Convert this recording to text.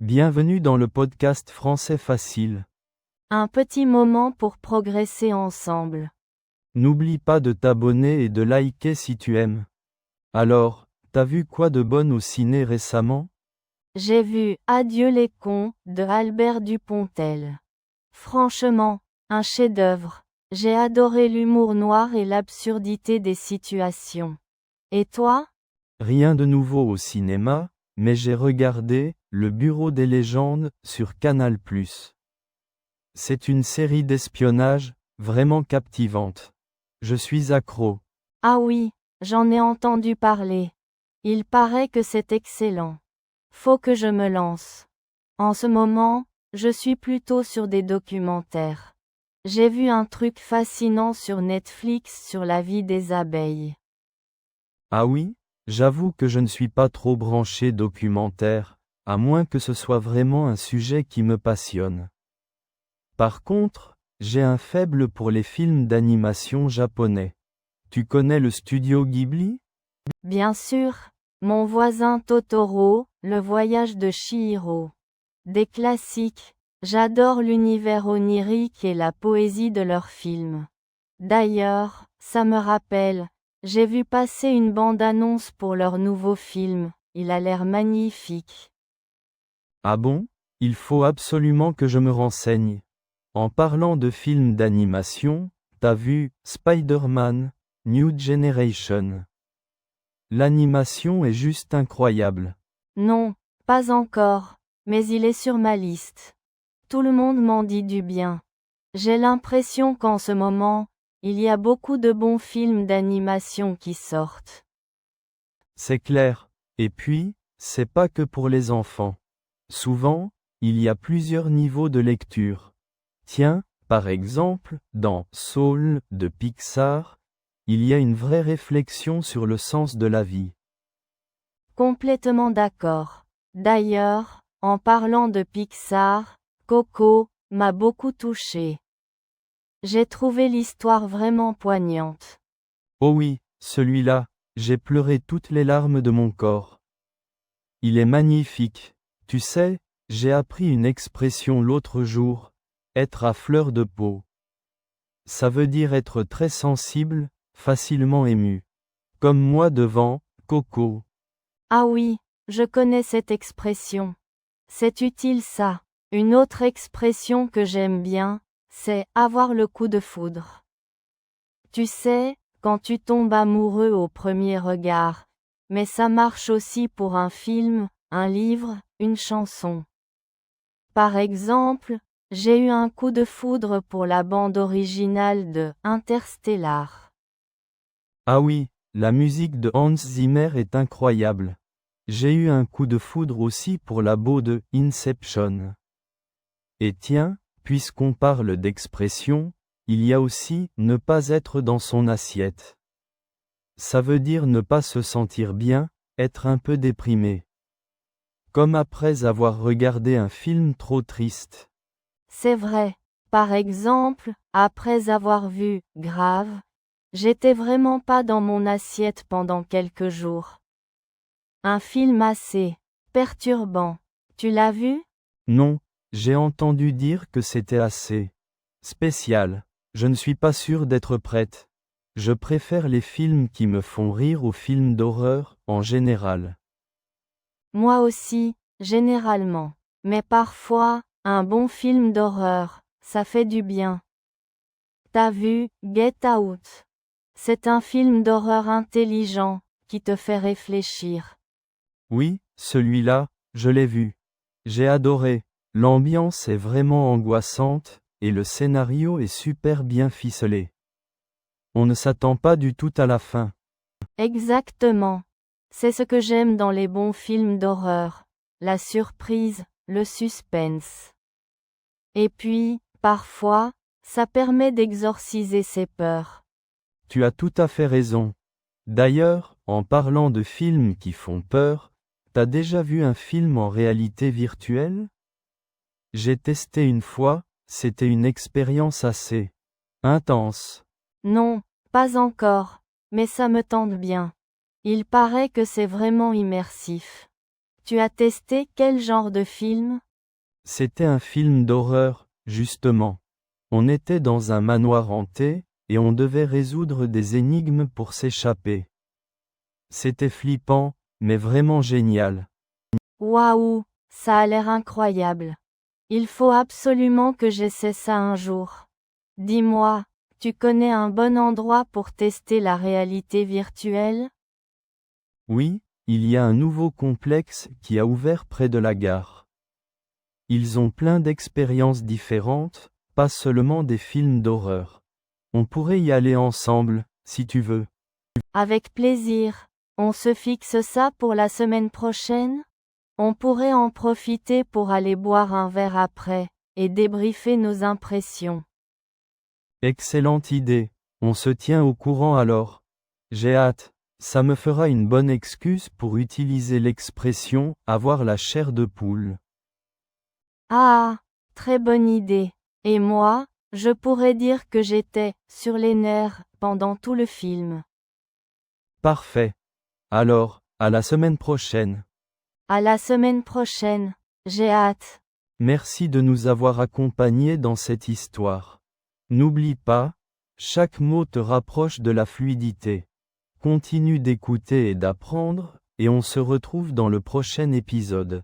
Bienvenue dans le podcast Français Facile. Un petit moment pour progresser ensemble. N'oublie pas de t'abonner et de liker si tu aimes. Alors, t'as vu quoi de bon au ciné récemment? J'ai vu Adieu les cons de Albert Dupontel. Franchement, un chef-d'œuvre. J'ai adoré l'humour noir et l'absurdité des situations. Et toi? Rien de nouveau au cinéma, mais j'ai regardé Le Bureau des légendes sur Canal+. C'est une série d'espionnage, vraiment captivante. Je suis accro. Ah oui, j'en ai entendu parler. Il paraît que c'est excellent. Faut que je me lance. En ce moment, je suis plutôt sur des documentaires. J'ai vu un truc fascinant sur Netflix sur la vie des abeilles. Ah oui? J'avoue que je ne suis pas trop branché documentaire, à moins que ce soit vraiment un sujet qui me passionne. Par contre, j'ai un faible pour les films d'animation japonais. Tu connais le studio Ghibli? Bien sûr, Mon voisin Totoro, Le voyage de Chihiro. Des classiques, j'adore l'univers onirique et la poésie de leurs films. D'ailleurs, ça me rappelle, j'ai vu passer une bande-annonce pour leur nouveau film, il a l'air magnifique. Ah bon? Il faut absolument que je me renseigne. En parlant de films d'animation, t'as vu Spider-Man, New Generation? L'animation est juste incroyable. Non, pas encore, mais il est sur ma liste. Tout le monde m'en dit du bien. J'ai l'impression qu'en ce moment, il y a beaucoup de bons films d'animation qui sortent. C'est clair. Et puis, c'est pas que pour les enfants. Souvent, il y a plusieurs niveaux de lecture. Tiens, par exemple, dans Soul de Pixar, il y a une vraie réflexion sur le sens de la vie. Complètement d'accord. D'ailleurs, en parlant de Pixar, Coco m'a beaucoup touché. J'ai trouvé l'histoire vraiment poignante. Oh oui, celui-là, j'ai pleuré toutes les larmes de mon corps. Il est magnifique. Tu sais, j'ai appris une expression l'autre jour, être à fleur de peau. Ça veut dire être très sensible, facilement ému. Comme moi devant Coco. Ah oui, je connais cette expression. C'est utile ça. Une autre expression que j'aime bien, c'est avoir le coup de foudre. Tu sais, quand tu tombes amoureux au premier regard, mais ça marche aussi pour un film, un livre, une chanson. Par exemple, j'ai eu un coup de foudre pour la bande originale de Interstellar. Ah oui, la musique de Hans Zimmer est incroyable. J'ai eu un coup de foudre aussi pour la BO de Inception. Et tiens, puisqu'on parle d'expression, il y a aussi ne pas être dans son assiette. Ça veut dire ne pas se sentir bien, être un peu déprimé. Comme après avoir regardé un film trop triste. C'est vrai. Par exemple, après avoir vu Grave, j'étais vraiment pas dans mon assiette pendant quelques jours. Un film assez perturbant. Tu l'as vu? Non, j'ai entendu dire que c'était assez spécial. Je ne suis pas sûr d'être prête. Je préfère les films qui me font rire aux films d'horreur, en général. Moi aussi, généralement. Mais parfois, un bon film d'horreur, ça fait du bien. T'as vu Get Out? C'est un film d'horreur intelligent, qui te fait réfléchir. Oui, celui-là, je l'ai vu. J'ai adoré. L'ambiance est vraiment angoissante, et le scénario est super bien ficelé. On ne s'attend pas du tout à la fin. Exactement. C'est ce que j'aime dans les bons films d'horreur. La surprise, le suspense. Et puis, parfois, ça permet d'exorciser ses peurs. Tu as tout à fait raison. D'ailleurs, en parlant de films qui font peur, t'as déjà vu un film en réalité virtuelle? J'ai testé une fois, c'était une expérience assez intense. Non, pas encore, mais ça me tente bien. Il paraît que c'est vraiment immersif. Tu as testé quel genre de film? C'était un film d'horreur, justement. On était dans un manoir hanté, et on devait résoudre des énigmes pour s'échapper. C'était flippant, mais vraiment génial. Waouh, ça a l'air incroyable. Il faut absolument que j'essaie ça un jour. Dis-moi, tu connais un bon endroit pour tester la réalité virtuelle? Oui, il y a un nouveau complexe qui a ouvert près de la gare. Ils ont plein d'expériences différentes, pas seulement des films d'horreur. On pourrait y aller ensemble, si tu veux. Avec plaisir. On se fixe ça pour la semaine prochaine? On pourrait en profiter pour aller boire un verre après, et débriefer nos impressions. Excellente idée. On se tient au courant alors. J'ai hâte. Ça me fera une bonne excuse pour utiliser l'expression « avoir la chair de poule ». Ah, très bonne idée. Et moi, je pourrais dire que j'étais sur les nerfs pendant tout le film. Parfait. Alors, à la semaine prochaine. À la semaine prochaine. J'ai hâte. Merci de nous avoir accompagnés dans cette histoire. N'oublie pas, chaque mot te rapproche de la fluidité. Continue d'écouter et d'apprendre, et on se retrouve dans le prochain épisode.